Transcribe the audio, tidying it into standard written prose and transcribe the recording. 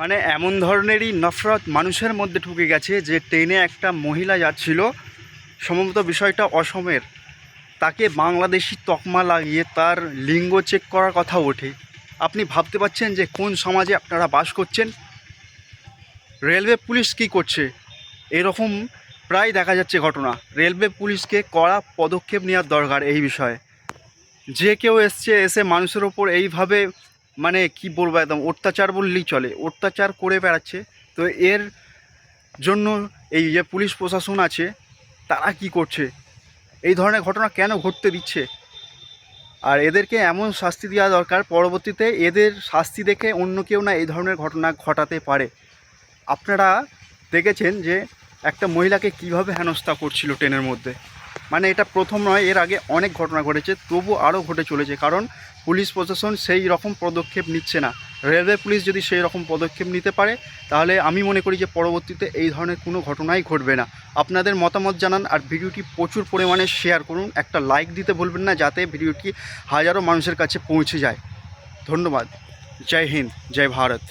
মানে এমন ধরনেরই নফরত মানুষের মধ্যে ঢুকে গেছে যে ট্রেনে একটা মহিলা যাচ্ছিল, সম্ভবত বিষয়টা অসমের, তাকে বাংলাদেশি তকমা লাগিয়ে তার লিঙ্গ চেক করার কথা ওঠে। আপনি ভাবতে পারছেন যে কোন সমাজে আপনারা বাস করছেন? রেলওয়ে পুলিশ কি করছে? এরকম প্রায় দেখা যাচ্ছে ঘটনা। রেলওয়ে পুলিশকে কড়া পদক্ষেপ নেওয়ার দরকার এই বিষয়ে। যে কেউ এসে মানুষের ওপর এইভাবে, মানে কি বলবো, একদম অত্যাচার বললেই চলে, অত্যাচার করে বেড়াচ্ছে। তো এর জন্য এই যে পুলিশ প্রশাসন আছে, তারা কি করছে? এই ধরনের ঘটনা কেন ঘটতে দিচ্ছে? আর এদেরকে এমন শাস্তি দেওয়া দরকার, পরবর্তীতে এদের শাস্তি দেখে অন্য কেউ না এই ধরনের ঘটনা ঘটাতে পারে। আপনারা দেখেছেন যে একটা মহিলাকে কিভাবে হেনস্থা করছিল ট্রেনের মধ্যে। মানে এটা প্রথম নয়, এর আগে অনেক ঘটনা ঘটেছে, তবু আরও ঘটে চলেছে, কারণ পুলিশ প্রশাসন সেই রকম পদক্ষেপ নিচ্ছে না। রেলওয়ে পুলিশ যদি সেই রকম পদক্ষেপ নিতে পারে, তাহলে আমি মনে করি যে পরবর্তীতে এই ধরনের কোনো ঘটনাই ঘটবে না। আপনাদের মতামত জানান, আর ভিডিওটি প্রচুর পরিমাণে শেয়ার করুন। একটা লাইক দিতে ভুলবেন না, যাতে ভিডিওটি হাজারো মানুষের কাছে পৌঁছে যায়। ধন্যবাদ। জয় হিন্দ, জয় ভারত।